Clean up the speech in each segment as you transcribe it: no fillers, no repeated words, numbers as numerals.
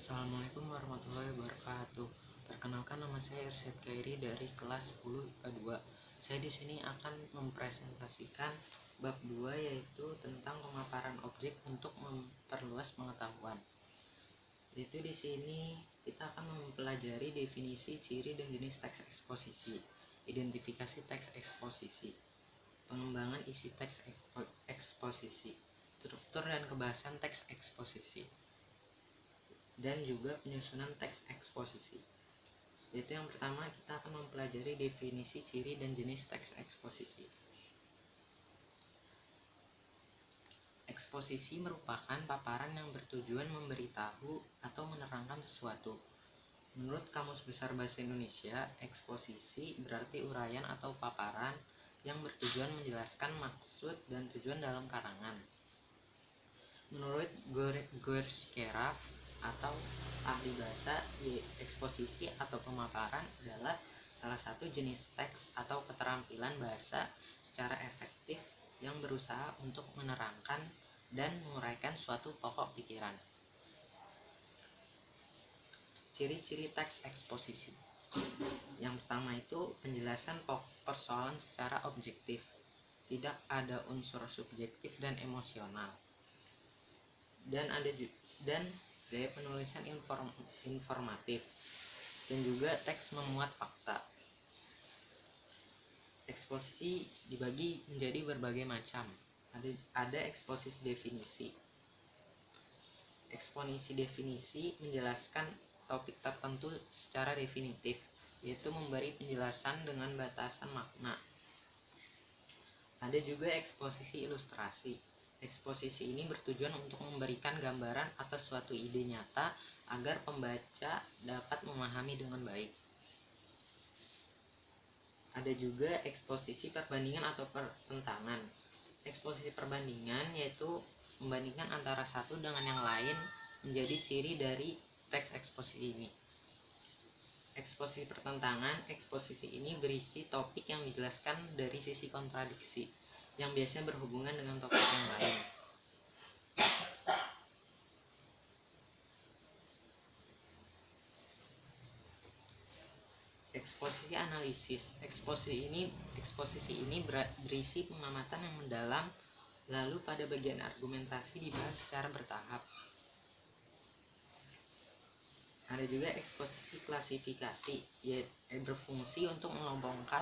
Assalamualaikum warahmatullahi wabarakatuh. Perkenalkan, nama saya Irsyad Khairi dari kelas 10 IPA 2. Saya di sini akan mempresentasikan bab 2, yaitu tentang pemaparan objek untuk memperluas pengetahuan. Yaitu di sini kita akan mempelajari definisi, ciri dan jenis teks eksposisi, identifikasi teks eksposisi, pengembangan isi teks eksposisi, struktur dan kebahasan teks eksposisi, dan juga penyusunan teks eksposisi. Yaitu yang pertama, kita akan mempelajari definisi, ciri, dan jenis teks eksposisi. Eksposisi merupakan paparan yang bertujuan memberitahu atau menerangkan sesuatu. Menurut Kamus Besar Bahasa Indonesia, eksposisi berarti uraian atau paparan yang bertujuan menjelaskan maksud dan tujuan dalam karangan. Menurut Guernskeraf atau ahli bahasa, eksposisi atau pemaparan adalah salah satu jenis teks atau keterampilan bahasa secara efektif yang berusaha untuk menerangkan dan menguraikan suatu pokok pikiran. Ciri-ciri teks eksposisi. Yang pertama itu penjelasan persoalan secara objektif. Tidak ada unsur subjektif dan emosional. Dan gaya penulisan informatif, dan juga teks memuat fakta. Eksposisi dibagi menjadi berbagai macam. Ada eksposisi definisi. Eksposisi definisi menjelaskan topik tertentu secara definitif, yaitu memberi penjelasan dengan batasan makna. Ada juga eksposisi ilustrasi. Eksposisi ini bertujuan untuk memberikan gambaran atas suatu ide nyata agar pembaca dapat memahami dengan baik. Ada juga eksposisi perbandingan atau pertentangan. Eksposisi perbandingan yaitu membandingkan antara satu dengan yang lain menjadi ciri dari teks eksposisi ini. Eksposisi pertentangan, eksposisi ini berisi topik yang dijelaskan dari sisi kontradiksi yang biasanya berhubungan dengan topik yang lain. Eksposisi analisis. Eksposisi ini berisi pengamatan yang mendalam, lalu pada bagian argumentasi dibahas secara bertahap. Ada juga eksposisi klasifikasi, yaitu berfungsi untuk mengelompokkan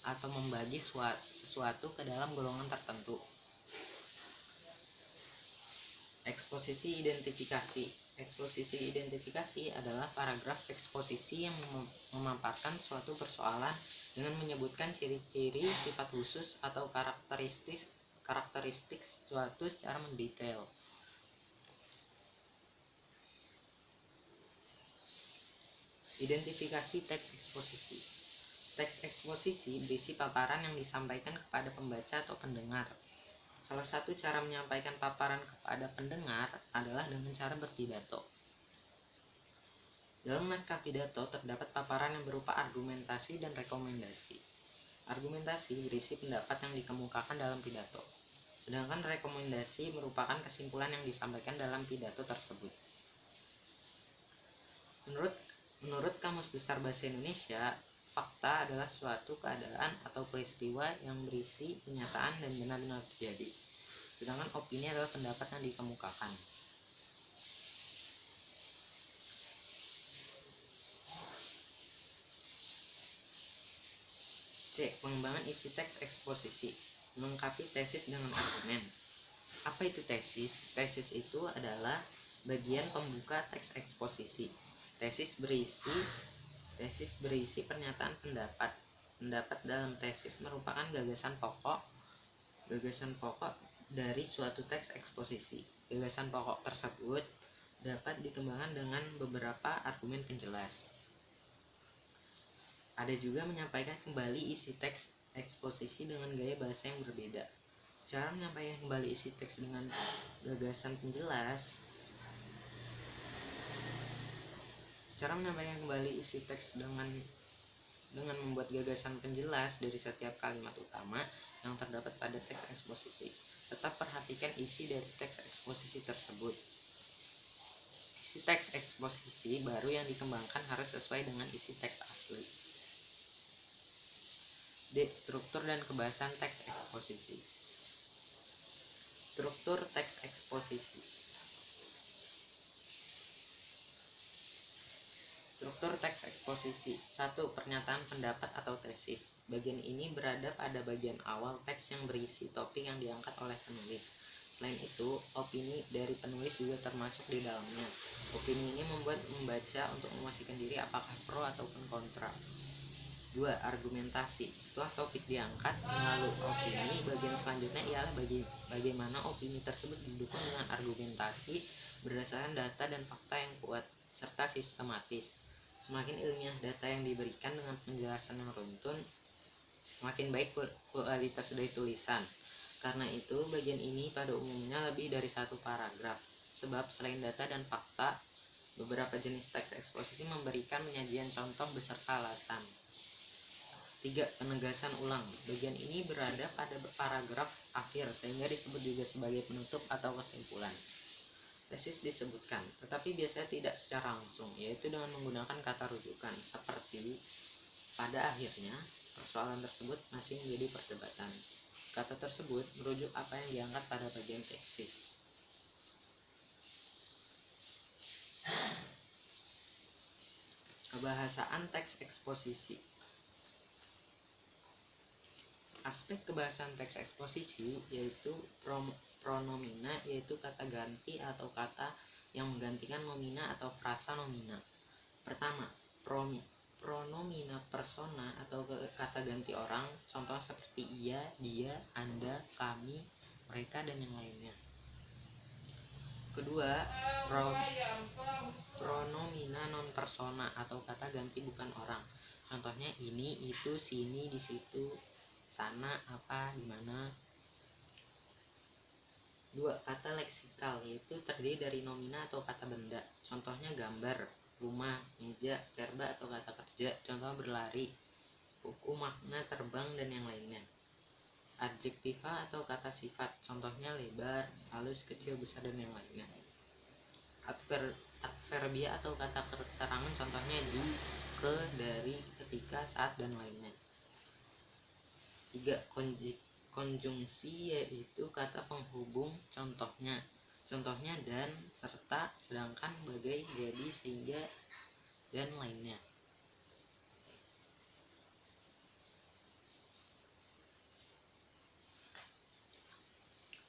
atau membagi sesuatu ke dalam golongan tertentu. Eksposisi identifikasi. Eksposisi identifikasi adalah paragraf eksposisi yang memaparkan suatu persoalan dengan menyebutkan ciri-ciri, sifat khusus, atau karakteristik suatu secara mendetail. Identifikasi teks eksposisi. Teks eksposisi berisi paparan yang disampaikan kepada pembaca atau pendengar. Salah satu cara menyampaikan paparan kepada pendengar adalah dengan cara berpidato. Dalam naskah pidato terdapat paparan yang berupa argumentasi dan rekomendasi. Argumentasi berisi pendapat yang dikemukakan dalam pidato, sedangkan rekomendasi merupakan kesimpulan yang disampaikan dalam pidato tersebut. Menurut Kamus Besar Bahasa Indonesia, fakta adalah suatu keadaan atau peristiwa yang berisi kenyataan dan benar-benar terjadi, sedangkan opini adalah pendapat yang dikemukakan. C. Pengembangan isi teks eksposisi. Melengkapi tesis dengan argumen. Apa itu tesis? Tesis itu adalah bagian pembuka teks eksposisi. Tesis berisi pernyataan pendapat. Pendapat dalam tesis merupakan gagasan pokok dari suatu teks eksposisi. Gagasan pokok tersebut dapat dikembangkan dengan beberapa argumen penjelas. Ada juga menyampaikan kembali isi teks eksposisi dengan gaya bahasa yang berbeda. Cara menyampaikan kembali isi teks dengan gagasan penjelas. Cara menyampaikan kembali isi teks dengan membuat gagasan penjelas dari setiap kalimat utama yang terdapat pada teks eksposisi. Tetap perhatikan isi dari teks eksposisi tersebut. Isi teks eksposisi baru yang dikembangkan harus sesuai dengan isi teks asli. D. Struktur dan kebahasan teks eksposisi. Struktur teks eksposisi. Struktur teks eksposisi. 1. Pernyataan pendapat atau tesis. Bagian ini berada pada bagian awal teks yang berisi topik yang diangkat oleh penulis. Selain itu, opini dari penulis juga termasuk di dalamnya. Opini ini membuat membaca untuk memastikan diri apakah pro ataupun kontra. 2. Argumentasi. Setelah topik diangkat melalui opini, bagian selanjutnya ialah bagaimana opini tersebut didukung dengan argumentasi berdasarkan data dan fakta yang kuat serta sistematis. Semakin ilmiah data yang diberikan dengan penjelasan yang runtun, semakin baik kualitas dari tulisan. Karena itu, bagian ini pada umumnya lebih dari satu paragraf. Sebab selain data dan fakta, beberapa jenis teks eksposisi memberikan penyajian contoh beserta alasan. 3. Penegasan ulang. Bagian ini berada pada paragraf akhir sehingga disebut juga sebagai penutup atau kesimpulan. Tesis disebutkan, tetapi biasanya tidak secara langsung, yaitu dengan menggunakan kata rujukan, seperti pada akhirnya persoalan tersebut masih menjadi perdebatan. Kata tersebut merujuk apa yang diangkat pada bagian tesis. Kebahasaan teks eksposisi. Aspek kebahasan teks eksposisi yaitu pronomina, yaitu kata ganti atau kata yang menggantikan nomina atau frasa nomina. Pertama, pronomina persona atau kata ganti orang, contoh seperti ia, dia, anda, kami, mereka, dan yang lainnya. Kedua, pronomina non persona atau kata ganti bukan orang, contohnya ini, itu, sini, di situ, sana, apa, di mana. 2. Kata leksikal, yaitu terdiri dari nomina atau kata benda, contohnya gambar, rumah, meja, verba atau kata kerja, contoh berlari, buku, makna, terbang, dan yang lainnya. Adjektiva atau kata sifat, contohnya lebar, halus, kecil, besar, dan yang lainnya. Adverbia atau kata keterangan, contohnya di, ke, dari, ketika, saat, dan lainnya. 3. Konjungsi, yaitu kata penghubung, contohnya dan, serta, sedangkan, bagai, jadi, sehingga, dan lainnya.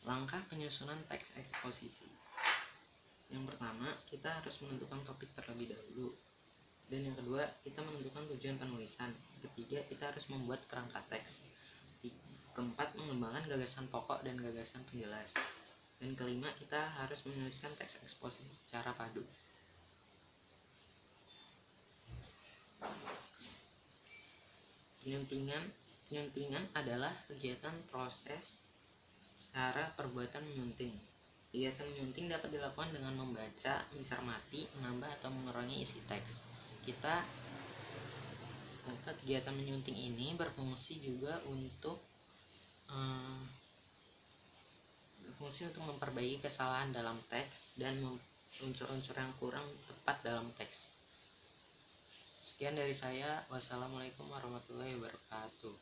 Langkah penyusunan teks eksposisi. Yang pertama, kita harus menentukan topik terlebih dahulu. Dan yang kedua, kita menentukan tujuan penulisan. Ketiga, kita harus membuat kerangka teks. Keempat, mengembangkan gagasan pokok dan gagasan penjelas. Dan kelima, kita harus menuliskan teks eksposisi secara padu. Penyuntingan adalah kegiatan proses cara perbuatan menyunting. Kegiatan menyunting dapat dilakukan dengan membaca, mencermati, menambah atau mengurangi isi teks. Kegiatan menyunting ini berfungsi juga untuk memperbaiki kesalahan dalam teks dan unsur-unsur yang kurang tepat dalam teks. Sekian dari saya. Wassalamualaikum warahmatullahi wabarakatuh.